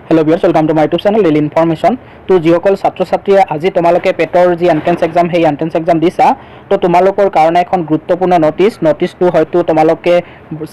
Hello viewers, welcome to my YouTube channel daily information. तो যিসকল ছাত্ৰ ছাত্ৰীয়ে আজি তোমালোকে পেটৰ যি এন্ট্ৰেন্স এক্সাম সেই এন্ট্ৰেন্স এক্সাম দিছা, তো তোমালোকৰ কাৰণে এখন গুৰুত্বপূৰ্ণ নটিছটো হয়তো তোমালোকে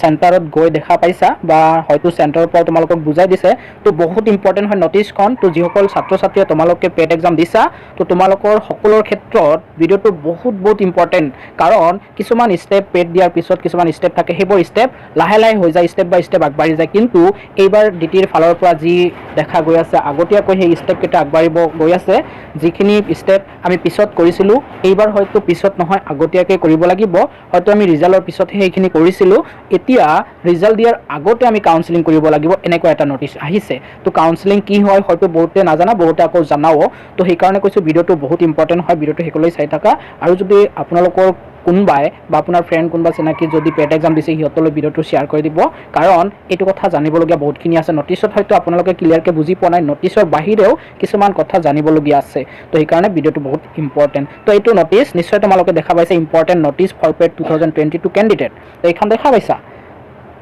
চেণ্টাৰত গৈ দেখা পাইছা বা হয়তো চেণ্টাৰৰ পৰা তোমালোকক বুজাই দিছে। তো বহুত ইম্পৰ্টেণ্ট হয় নটিছখন। তো যিসকল ছাত্ৰ ছাত্ৰীয়ে তোমালোকে পেট এক্সাম দিছা, তো তোমালোকৰ সকলোৰ ক্ষেত্ৰত ভিডিঅ'টো বহুত ইম্পৰ্টেণ্ট, কাৰণ কিছুমান ষ্টেপ পেট দিয়াৰ পিছত কিছুমান ষ্টেপ থাকে, সেইবোৰ ষ্টেপ লাহে লাহে হৈ যায়, ষ্টেপ বাই ষ্টেপ আগবাঢ়ি যায়। কিন্তু এইবাৰ ডিটিৰ ফালৰ পৰা যি দেখা গৈ আছে, আগতীয়াকৈ সেই ষ্টেপকেইটা আগবাঢ়িব গৈ আছে। যিখিনি ষ্টেপ আমি পিছত কৰিছিলোঁ, এইবাৰ হয়তো পিছত নহয় আগতীয়াকৈ কৰিব লাগিব। হয়তো আমি ৰিজাল্টৰ পিছতহে সেইখিনি কৰিছিলোঁ, এতিয়া ৰিজাল্ট দিয়াৰ আগতে আমি কাউন্সেলিং কৰিব লাগিব, এনেকুৱা এটা নটিছ আহিছে। তো কাউন্সেলিং কি হয় হয়তো বহুতে নাজানা, বহুতে আকৌ জানাও। তো সেইকাৰণে কৈছোঁ ভিডিঅ'টো বহুত ইম্পৰ্টেণ্ট হয়, ভিডিঅ'টো শেষলৈ চাই থাকা। আৰু যদি আপোনালোকৰ কোনোবাই বা আপোনাৰ ফ্ৰেণ্ড কোনোবা চিনাকি যদি পেট এক্সাম দিছে, সিহঁতলৈ ভিডিঅ'টো শ্বেয়াৰ কৰি দিব, কাৰণ এইটো কথা জানিবলগীয়া বহুতখিনি আছে। নটিছত হয়তো আপোনালোকে ক্লিয়াৰকৈ বুজি পোৱা নাই, নটিছৰ বাহিৰেও কিছুমান কথা জানিবলগীয়া আছে। তো সেইকাৰণে ভিডিঅ'টো বহুত ইম্পৰ্টেণ্ট। তো এইটো নটিছ নিশ্চয় তোমালোকে দেখা পাইছে, important notice for PET 2022 candidate. তো এইখন দেখা পাইছা,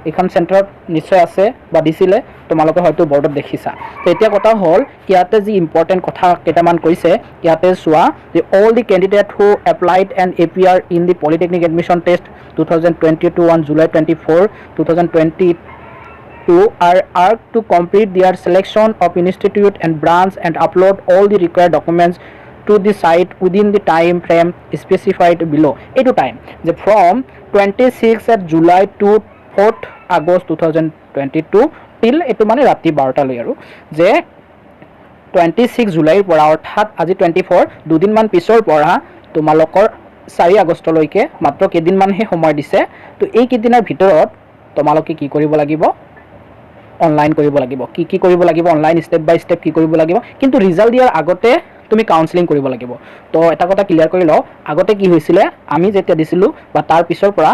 এইখন চেণ্টাৰত নিশ্চয় আছে বা দিছিলে, তোমালোকে হয়তো বৰ্ডত দেখিছা। তো এতিয়া কথা হ'ল, ইয়াতে যি ইম্পৰ্টেণ্ট কথা কেইটামান কৈছে, ইয়াতে চোৱা যে all the candidate who applied and appear in the polytechnic admission test 2022 on July 24, 2022 are asked to complete their selection of institute and branch and upload all the required documents to the site within the time frame specified below. এইটো time যে from 26 July to 4 August 2022 till এইটো মানে ৰাতি 12টালৈ, আৰু যে 26 জুলাইৰ পৰা অৰ্থাৎ আজি 24 দুদিনমান পিছৰ পৰা তোমালোকৰ 4 আগষ্টলৈকে মাত্ৰ কেইদিনমানহে সময় দিছে। তো এই কেইদিনৰ ভিতৰত তোমালোকে কি কৰিব লাগিব, অনলাইন কৰিব লাগিব। কি কৰিব লাগিব, অনলাইন ষ্টেপ বাই ষ্টেপ কি কৰিব লাগিব। কিন্তু ৰিজাল্ট দিয়াৰ আগতে তুমি কাউন্সেলিং কৰিব লাগিব। তো এটা কথা ক্লিয়াৰ কৰি লওঁ, আগতে কি হৈছিলে, আমি যেতিয়া দিছিলোঁ বা তাৰ পিছৰ পৰা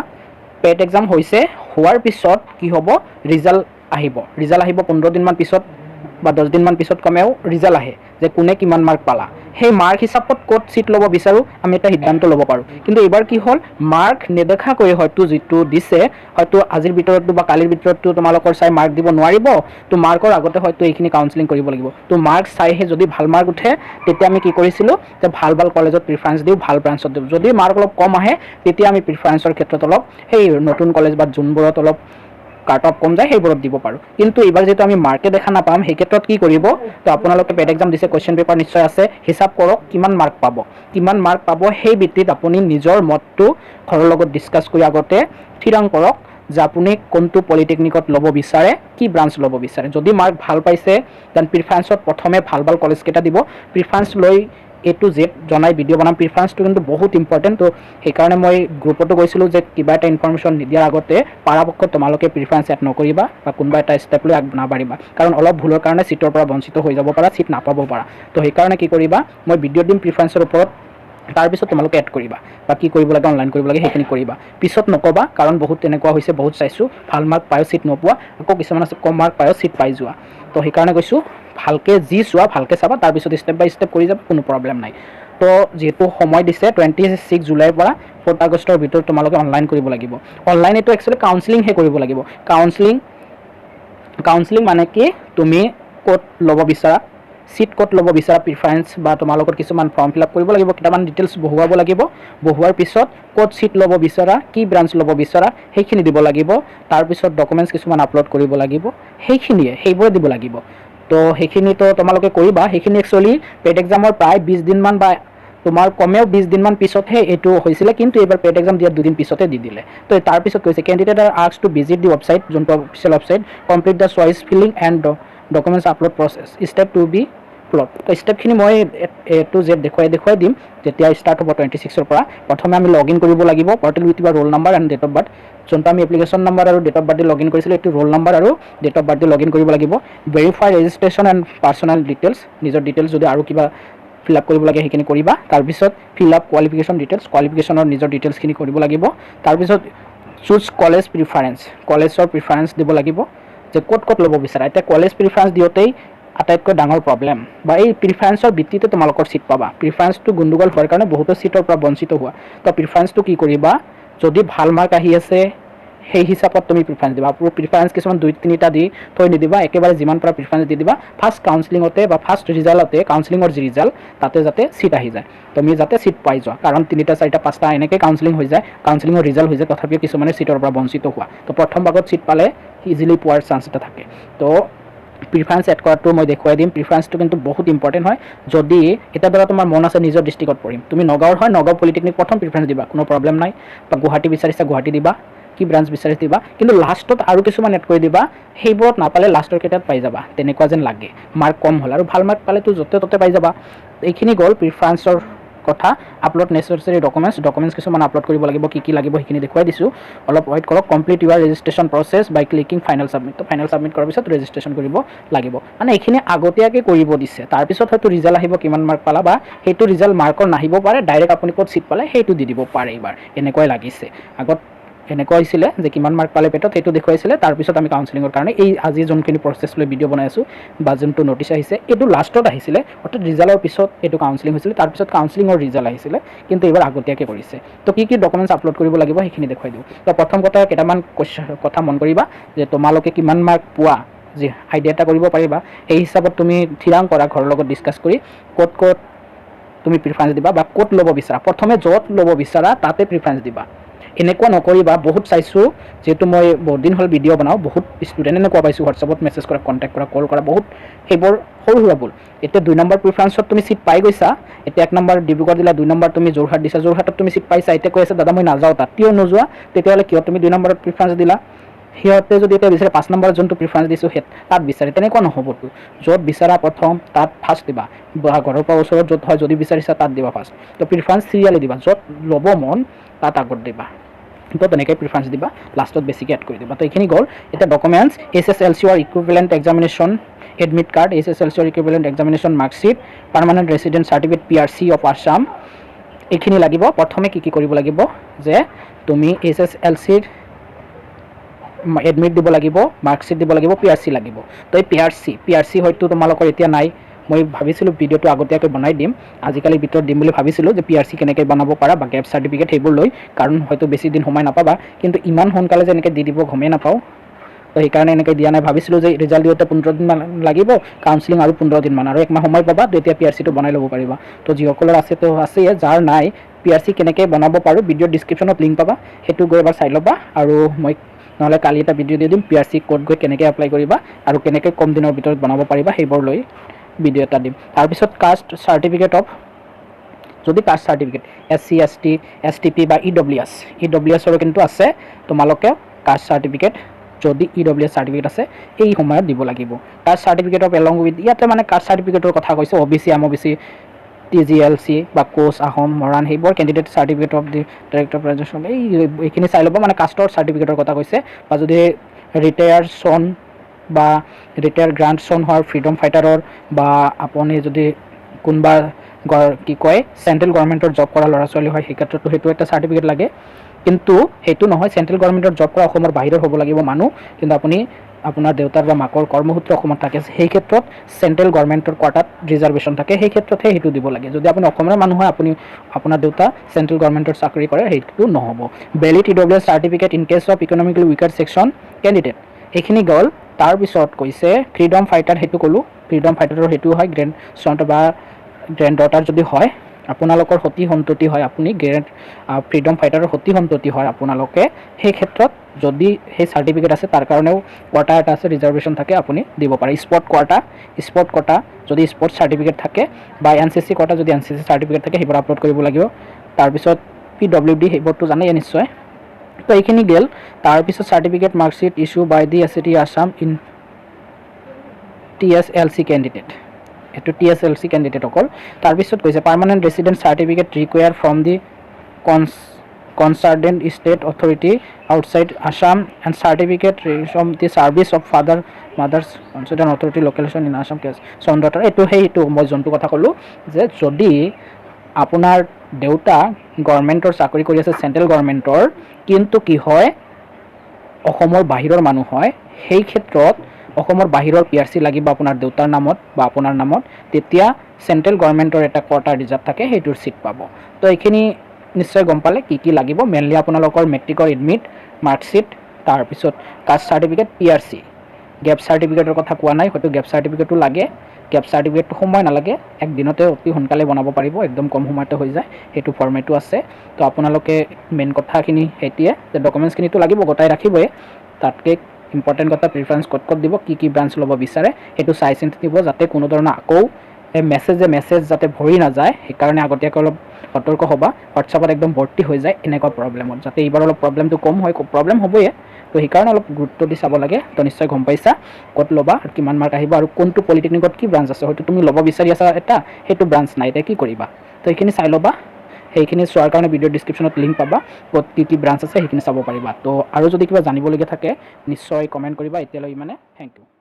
পেট এক্সাম হৈছে, হোৱাৰ পিছত কি হ'ব, ৰিজাল্ট আহিব 15 দিনমান পিছত বা 10 দিনমান পিছত কমেও ৰিজাল্ট আহে যে কোনে কিমান মাৰ্ক পালা। সেই মাৰ্ক হিচাপত ক'ত চিট ল'ব বিচাৰোঁ আমি এটা সিদ্ধান্ত ল'ব পাৰোঁ। কিন্তু এইবাৰ কি হ'ল, মাৰ্ক নেদেখাকৈ হয়তো যিটো দিছে, হয়তো আজিৰ ভিতৰতো বা কালিৰ ভিতৰতো তোমালোকৰ চাই মাৰ্ক দিব নোৱাৰিব। তো মাৰ্কৰ আগতে হয়তো এইখিনি কাউন্সেলিং কৰিব লাগিব। তো মাৰ্ক চাইহে যদি ভাল মাৰ্ক উঠে, তেতিয়া আমি কি কৰিছিলোঁ যে ভাল কলেজত প্ৰিফাৰেঞ্চ দিওঁ, ভাল ব্ৰাঞ্চত দিওঁ। যদি মাৰ্ক অলপ কম আহে, তেতিয়া আমি প্ৰিফাৰেঞ্চৰ ক্ষেত্ৰত অলপ সেই নতুন কলেজ বা যোনবোৰত অলপ কাট অফ কম যায় সেইবোৰত দিব পাৰোঁ। কিন্তু এইবাৰ যিহেতু আমি মাৰ্কে দেখা নাপাম, সেই ক্ষেত্ৰত কি কৰিব, তো আপোনালোকে পেট এক্সাম দিছে, কুৱেশ্যন পেপাৰ নিশ্চয় আছে, হিচাপ কৰক কিমান মাৰ্ক পাব। সেই ভিত্তিত আপুনি নিজৰ মতটো ঘৰৰ লগত ডিছকাছ কৰি আগতে থিৰাং কৰক যে আপুনি কোনটো পলিটেকনিকত ল'ব বিচাৰে, কি ব্ৰাঞ্চ ল'ব বিচাৰে। যদি মাৰ্ক ভাল পাইছে, দেন প্ৰিফাৰেঞ্চত প্ৰথমে ভাল কলেজকেইটা দিব। প্ৰিফাৰেঞ্চ লৈ A to Z জনাই ভিডিঅ' বনাম। প্ৰিফাৰেঞ্চটো কিন্তু বহুত ইম্পৰ্টেণ্ট। তো সেইকাৰণে মই গ্ৰুপতো কৈছিলোঁ যে কিবা এটা ইনফৰমেশ্যন নিদিয়াৰ আগতে পৰাপক্ষত তোমালোকে প্ৰিফাৰেঞ্চ এড নকৰিবা বা কোনোবা এটা ষ্টেপ লৈ নাবাঢ়িবা, কাৰণ অলপ ভুলৰ কাৰণে ছিটৰ পৰা বঞ্চিত হৈ যাব পাৰা, ছিট নাপাব পাৰা। তো সেইকাৰণে কি কৰিবা, মই ভিডিঅ' দিম প্ৰিফাৰেঞ্চৰ ওপৰত, তাৰপিছত তোমালোকে এড কৰিবা বা কি কৰিব লাগে, অনলাইন কৰিব লাগে, সেইখিনি কৰিবা। পিছত নক'বা, কাৰণ বহুত তেনেকুৱা হৈছে, বহুত চাইছোঁ ভাল মাৰ্ক পায়ো ছিট নোপোৱা, আকৌ কিছুমান আছে কম মাৰ্ক পায়ো ছিট পাই যোৱা। তো সেইকাৰণে কৈছোঁ ভালকৈ যি চোৱা ভালকৈ চাবা, তাৰপিছত ষ্টেপ বাই ষ্টেপ কৰি যাবা, কোনো প্ৰব্লেম নাই। তো যিহেতু সময় দিছে 26 জুলাইৰ পৰা 4 আগষ্টৰ ভিতৰত তোমালোকে অনলাইন কৰিব লাগিব। অনলাইন এইটো একচুৱেলি কাউন্সেলিংহে কৰিব লাগিব। কাউন্সেলিং মানে কি, তুমি ক'ত ল'ব বিচাৰা, ছিট ক'ত ল'ব বিচাৰা, প্ৰিফাৰেঞ্চ বা তোমালোকৰ কিছুমান ফৰ্ম ফিল আপ কৰিব লাগিব, কেইটামান ডিটেইলছ বহুৱাব লাগিব। বহুৱাৰ পিছত ক'ত ছিট ল'ব বিচাৰা, কি ব্ৰাঞ্চ ল'ব বিচাৰা, সেইখিনি দিব লাগিব। তাৰপিছত ডকুমেণ্টছ কিছুমান আপলোড কৰিব লাগিব, সেইবোৰে দিব লাগিব। তো সেইখিনিতো তোমালোকে কৰিবা। সেইখিনি একচুৱেলি পেট এক্সামৰ প্ৰায় 20 দিনমান বা তোমাৰ কমেও 20 দিনমান পিছতহে এইটো হৈছিলে, কিন্তু এইবাৰ পেট এক্সাম দিয়াৰ 2 দিন পিছতে দি দিলে। তো তাৰপিছত কৈছে candidate are asked to visit the website, যোনটো official website, complete the choice filling and documents upload process, step to be plot. তো ষ্টেপখিনি মই A to Z দেখুৱাই দিম যেতিয়া ষ্টাৰ্ট হ'ব 26ৰ পৰা। প্ৰথমে আমি লগ ইন কৰিব লাগিব, portal with your roll number and date of birth. যোনটো আমি এপ্লিকেশ্যন নাম্বাৰ আৰু date of birth log in কৰিছিলোঁ, এইটো ৰোল নাম্বাৰ আৰু date of birth log in কৰিব লাগিব। Verify registration and personal details, নিজৰ ডিটেইলছ যদি আৰু কিবা ফিল আপ কৰিব লাগে সেইখিনি কৰিবা। তাৰপিছত ফিল আপ কোৱালিফিকেশ্যন ডিটেইলছ, কোৱালিফিকেশ্যনৰ নিজৰ ডিটেইলছখিনি কৰিব লাগিব। তাৰপিছত চুজ কলেজ প্ৰিফাৰেঞ্চ, কলেজৰ প্ৰিফাৰেঞ্চ দিব লাগিব যে ক'ত ল'ব বিচাৰা। এতিয়া কলেজ প্ৰিফাৰেঞ্চ দিওঁতেই আটাইতকৈ ডাঙৰ প্ৰব্লেম বা এই প্ৰিফাৰেঞ্চৰ ভিত্তিতে তোমালোকৰ ছিট পাবা। প্ৰিফাৰেঞ্চটো গণ্ডগোল হোৱাৰ কাৰণে বহুতো ছিটৰ পৰা বঞ্চিত হোৱা। তো প্ৰিফাৰেঞ্চটো কি কৰিবা, যদি ভাল মাৰ্ক আহি আছে সেই হিচাপত তুমি প্ৰিফাৰেঞ্চ দিবা। প্ৰিফাৰেঞ্চ কিছুমান 2-3টা দি থৈ নিদিবা, একেবাৰে যিমান পৰা প্ৰিফাৰেঞ্চ দি দিবা ফাৰ্ষ্ট কাউন্সেলিঙতে বা ফাৰ্ষ্ট ৰিজাল্টতে কাউন্সেলিঙৰ যি ৰিজাল্ট তাতে যাতে সিট আহি যায়, তুমি যাতে সিট পাই যোৱা। কাৰণ 3টা 4টা 5টা এনেকৈ কাউন্সেলিং হৈ যায়, কাউন্সেলিঙৰ ৰিজাল্ট হৈ যায়, তথাপিও কিছুমানে সিটৰ পৰা বঞ্চিত হোৱা। তো প্ৰথম ভাগত সিট পালে ইজিলি পোৱাৰ চান্স এটা থাকে। তো প্ৰিফাৰেঞ্চ এড কৰাটো মই দেখুৱাই দিম। প্ৰিফাৰেঞ্চটো কিন্তু বহুত ইম্পৰ্টেণ্ট হয়। যদি এতিয়া ধৰা তোমাৰ মন আছে নিজৰ ডিষ্ট্ৰিক্টত পঢ়িম, তুমি নগাঁৱৰ হয় নগাঁও পলিটেকনিক প্ৰথম প্ৰিফাৰেঞ্চ দিবা, কোনো প্ৰব্লেম নাই। বা গুৱাহাটী বিচাৰিছা গুৱাহাটী দিবা, কি ব্ৰাঞ্চ বিচাৰি দিবা, কিন্তু লাষ্টত আৰু কিছুমান এড কৰি দিবা, সেইবোৰত নাপালে লাষ্টৰ কেইটাত পাই যাবা, তেনেকুৱা যেন লাগে। মাৰ্ক কম হ'ল আৰু ভাল মাৰ্ক পালেতো য'তে ত'তে পাই যাবা। এইখিনি গ'ল প্ৰিফাৰেঞ্চৰ কথা। আপলোড নেচেচাৰী ডকুমেণ্টছ কিছুমান আপলোড কৰিব লাগিব, কি লাগিব সেইখিনি দেখুৱাই দিছোঁ। অলপ ৱেইট কৰক। কমপ্লিট ইউৰ ৰেজিষ্ট্ৰেশ্যন প্ৰচেছ বাই ক্লিকিং ফাইনেল ছাবমিট। তো ফাইনেল ছাবমিট কৰাৰ পিছত ৰেজিষ্ট্ৰেশ্যন কৰিব লাগিব। মানে এইখিনি আগতীয়াকৈ কৰিব দিছে, তাৰপিছত হয়তো ৰিজাল্ট আহিব কিমান মাৰ্ক পালা, বা সেইটো ৰিজাল্ট মাৰ্কৰ নাহিব পাৰে, ডাইৰেক্ট আপুনি ক'ত ছিট পালে সেইটো দি দিব পাৰে। এইবাৰ এনেকুৱাই লাগিছে। আগত এনেকুৱা হৈছিলে যে কিমান মাৰ্ক পালে পেটত সেইটো দেখুৱাইছিলে, তাৰপিছত আমি কাউন্সেলিঙৰ কাৰণে এই আজি যোনখিনি প্ৰচেছ লৈ ভিডিঅ' বনাই আছোঁ বা যোনটো নটিছ আহিছে এইটো লাষ্টত আহিছিলে, অৰ্থাৎ ৰিজাল্টৰ পিছত এইটো কাউন্সেলিং হৈছিলে, তাৰপিছত কাউন্সেলিঙৰ ৰিজাল্ট আহিছিলে, কিন্তু এইবাৰ আগতীয়াকৈ কৰিছে। তো কি ডকুমেণ্টছ আপলোড কৰিব লাগিব সেইখিনি দেখুৱাই দিওঁ। তো প্ৰথম কথা কেইটামান কথা মন কৰিবা যে তোমালোকে কিমান মাৰ্ক পোৱা, যে আইডিয়া এটা কৰিব পাৰিবা। সেই হিচাপত তুমি থিৰাং কৰা ঘৰৰ লগত ডিছকাছ কৰি ক'ত তুমি প্ৰিফাৰেঞ্চ দিবা বা ক'ত ল'ব বিচাৰা। প্ৰথমে য'ত ল'ব বিচাৰা তাতে প্ৰিফাৰেঞ্চ দিবা। এনেকুৱা নকৰিবা। বহুত চাইছোঁ, যিহেতু মই বহুত দিন হ'ল ভিডিঅ' বনাওঁ, বহুত ষ্টুডেণ্ট এনেকুৱা পাইছোঁ হোৱাটছআপত মেছেজ কৰা, কণ্টেক্ট কৰা, কল কৰা, বহুত সেইবোৰ সৰু সুৰা ভুল। এতিয়া 2 নম্বৰ প্ৰিফাৰেঞ্চত তুমি ছিট পাই গৈছা, এতিয়া 1 নম্বৰ ডিব্ৰুগড় দিলা, 2 নম্বৰ তুমি যোৰহাট দিছা, যোৰহাটত তুমি ছিট পাইছা, এতিয়া কৈ আছে দাদা মই নাযাওঁ তাত। কিয় নোযোৱা? তেতিয়াহ'লে কিয় তুমি 2 নম্বৰত প্ৰিফাৰেঞ্চ দিলা? সিহঁতে যদি এতিয়া বিচাৰে 5 নম্বৰত যোনটো প্ৰিফাৰেঞ্চ দিছোঁ তাত বিচাৰে, তেনেকুৱা নহ'বতো। য'ত বিচাৰা প্ৰথম তাত ফাৰ্ষ্ট দিবা, বা ঘৰৰ পৰা ওচৰত য'ত হয় যদি বিচাৰিছা তাত দিবা ফাৰ্ষ্ট। তো প্ৰিফাৰেঞ্চ চিৰিয়েলি দিবা, য'ত ল'ব মন তাত আগত দিবা। তো তেনেকৈ প্ৰিফাৰেঞ্চ দিবা, লাষ্টত বেছিকৈ এড কৰি দিবা। তো এইখিনি গ'ল। এতিয়া documents SSLC or equivalent examination admit card, SSLC or equivalent examination marksheet, permanent resident certificate PRC of Assam, এইখিনি লাগিব। প্ৰথমে কি কৰিব লাগিব যে তুমি SSLCৰ এডমিট দিব লাগিব, মাৰ্কশ্বিট দিব লাগিব, PRC লাগিব। তো এই PRC হয়তো তোমালোকৰ এতিয়া নাই। মই ভাবিছিলোঁ ভিডিঅ'টো আগতীয়াকৈ বনাই দিম, আজিকালি ভিতৰত দিম বুলি ভাবিছিলোঁ যে PRC কেনেকৈ বনাব পাৰা বা গেপ চাৰ্টিফিকেট সেইবোৰ লৈ, কাৰণ হয়তো বেছি দিন সময় নাপাবা, কিন্তু ইমান সোনকালে যে এনেকৈ দি দিব গমেই নাপাওঁ। তো সেইকাৰণে এনেকৈ দিয়া নাই। ভাবিছিলোঁ যে ৰিজাল্ট দিওঁতে 15 দিনমান লাগিব, কাউন্সেলিং আৰু 15 দিনমান, আৰু 1 মাহ সময় পাবা, তেতিয়া PRCটো বনাই ল'ব পাৰিবা। তো যিসকলৰ আছে তো আছেই, যাৰ নাই PRC কেনেকৈ বনাব পাৰোঁ ভিডিঅ'ৰ ডিছক্ৰিপশ্যনত লিংক পাবা, সেইটো গৈ এবাৰ চাই ল'বা। আৰু মই নহ'লে কালি এটা ভিডিঅ' দি দিম PRC ক'ত গৈ কেনেকৈ এপ্লাই কৰিবা আৰু কেনেকৈ কম দিনৰ ভিতৰত বনাব পাৰিবা, সেইবোৰ লৈ ভিডিঅ' এটা দিম। তাৰপিছত কাষ্ট চাৰ্টিফিকেট অফ, যদি caste certificate SC ST STP বা EWSৰো কিন্তু আছে, তোমালোকে কাষ্ট চাৰ্টিফিকেট যদি EWS চাৰ্টিফিকেট আছে এই সময়ত দিব লাগিব। Caste certificate of along with, ইয়াতে মানে কাষ্ট চাৰ্টিফিকেটৰ কথা কৈছে, OBC MOBC TGLC বা কোচ আহোম মৰাণ সেইবোৰ candidate certificate of the director presentation এইখিনি চাই ল'ব। মানে কাষ্টৰ চাৰ্টিফিকেটৰ কথা কৈছে। বা যদি ৰিটায়াৰ চন বা ৰিটায়াৰ গ্ৰাণ্ট চন হোৱাৰ ফ্ৰীডম ফাইটাৰৰ, বা আপুনি যদি কোনোবা কি কয় চেণ্ট্ৰেল গভৰ্ণমেণ্টৰ জব কৰা ল'ৰা ছোৱালী হয়, সেই ক্ষেত্ৰতো সেইটো এটা চাৰ্টিফিকেট লাগে। কিন্তু সেইটো নহয়, চেণ্ট্ৰেল গভৰ্ণমেণ্টৰ জব কৰা অসমৰ বাহিৰৰ হ'ব লাগিব মানুহ, কিন্তু আপুনি আপোনাৰ দেউতাৰ বা মাকৰ কৰ্মসূত্ৰে অসমত থাকে, সেই ক্ষেত্ৰত চেণ্ট্ৰেল গভৰ্ণমেণ্টৰ কোৱাটাত ৰিজাৰ্ভেশ্যন থাকে, সেই ক্ষেত্ৰতহে সেইটো দিব লাগে। যদি আপুনি অসমৰ মানুহ হয়, আপুনি আপোনাৰ দেউতা চেণ্ট্ৰেল গভৰ্ণমেণ্টৰ চাকৰি কৰে, সেইটো নহ'ব। Valid EWS certificate in case of economically weaker section candidate, এইখিনি গ'ল। তাৰপিছত কৈছে ফ্ৰীডম ফাইটাৰ, সেইটো ক'লোঁ, ফ্ৰীডম ফাইটাৰৰ সেইটো হয় গ্ৰেণ্ড চন বা গ্ৰেণ্ড ডটাৰ যদি হয়, আপোনালোকৰ সতি সন্ততি হয়, আপুনি ফ্ৰীডম ফাইটাৰৰ সতি সন্ততি হয় আপোনালোকে, সেই ক্ষেত্ৰত যদি সেই চাৰ্টিফিকেট আছে তাৰ কাৰণেও কোৱাটা এটা আছে, ৰিজাৰ্ভেশ্যন থাকে, আপুনি দিব পাৰে। স্পট কোৱাটা যদি স্পৰ্টছ চাৰ্টিফিকেট থাকে, বা NCC কোৱাটা যদি NCC চাৰ্টিফিকেট থাকে, সেইবোৰ আপলোড কৰিব লাগিব। তাৰপিছত PWD সেইবোৰতো জানেই নিশ্চয়। তো এইখিনি গ'ল। তাৰপিছত certificate marksheet issue by the SCT Assam in TSLC candidate, এইটো TSLC কেণ্ডিডেট অকল। তাৰপিছত কৈছে permanent resident certificate require from the concerned state authority outside Assam and certificate from the service of father mother's concerned authority location in Assam case চন্দ্ৰতাৰ। সেইটো মই যোনটো কথা ক'লোঁ যে যদি আপোনাৰ দেউতা গভৰ্ণমেণ্টৰ চাকৰি কৰি আছে, চেণ্ট্ৰেল গভৰ্ণমেণ্টৰ, কিন্তু কি হয় অসমৰ বাহিৰৰ মানুহ হয়, সেই ক্ষেত্ৰত অসমৰ বাহিৰৰ PRC লাগিব আপোনাৰ দেউতাৰ নামত বা আপোনাৰ নামত, তেতিয়া চেণ্ট্ৰেল গভৰ্ণমেণ্টৰ এটা কোৱাটা ৰিজাৰ্ভ থাকে, সেইটোৰ ছিট পাব। তো এইখিনি নিশ্চয় গম পালে কি লাগিব। মেইনলি আপোনালোকৰ মেট্ৰিকৰ এডমিট, মাৰ্কশ্বিট, তাৰপিছত কাষ্ট চাৰ্টিফিকেট PRC গেপ চাৰ্টিফিকেটৰ কথা কোৱা নাই হয়তো গেপ চাৰ্টিফিকেটো লাগে গেপ চাৰ্টিফিকেটটো সময় নালাগে একদিনতে অতি সোনকালে বনাব পাৰিব একদম কম সময়তে হৈ যায় সেইটো ফৰ্মেটো আছে তো আপোনালোকে মেইন কথাখিনি সেইটিয়ে যে ডকুমেণ্টছখিনিতো লাগিব গোটাই ৰাখিবই তাতকৈ ইম্পৰ্টেণ্ট কথা প্ৰিফাৰেঞ্চ ক'ত দিব কি ব্ৰাঞ্চ ল'ব বিচাৰে সেইটো চাই চিন্তি দিব যাতে কোনো ধৰণৰ আকৌ এই মেছেজ যাতে ভৰি নাযায় সেইকাৰণে আগতীয়াকৈ অলপ সতৰ্ক হ'বা হোৱাটছআপত একদম ভৰ্তি হৈ যায় এনেকুৱা প্ৰব্লেমত যাতে এইবাৰ অলপ প্ৰব্লেমটো কম হয় প্ৰব্লেম হ'বই তো সেইকাৰণে অলপ গুৰুত্ব দি চাব লাগে তো নিশ্চয় গম পাইছা ক'ত ল'বা আৰু কিমান মাৰ্ক আহিব আৰু কোনটো পলিটেকনিকত কি ব্ৰাঞ্চ আছে হয়তো তুমি ল'ব বিচাৰি আছা এটা সেইটো ব্ৰাঞ্চ নাই এতিয়া কি কৰিবা তো সেইখিনি চাই ল'বা সেইখিনি চোৱাৰ কাৰণে ভিডিঅ' ডিছক্ৰিপশ্যনত লিংক পাবা ক'ত কি ব্ৰাঞ্চ আছে সেইখিনি চাব পাৰিবা তো আৰু যদি কিবা জানিবলগীয়া থাকে নিশ্চয় কমেণ্ট কৰিবা এতিয়ালৈ ইমানে থেংক ইউ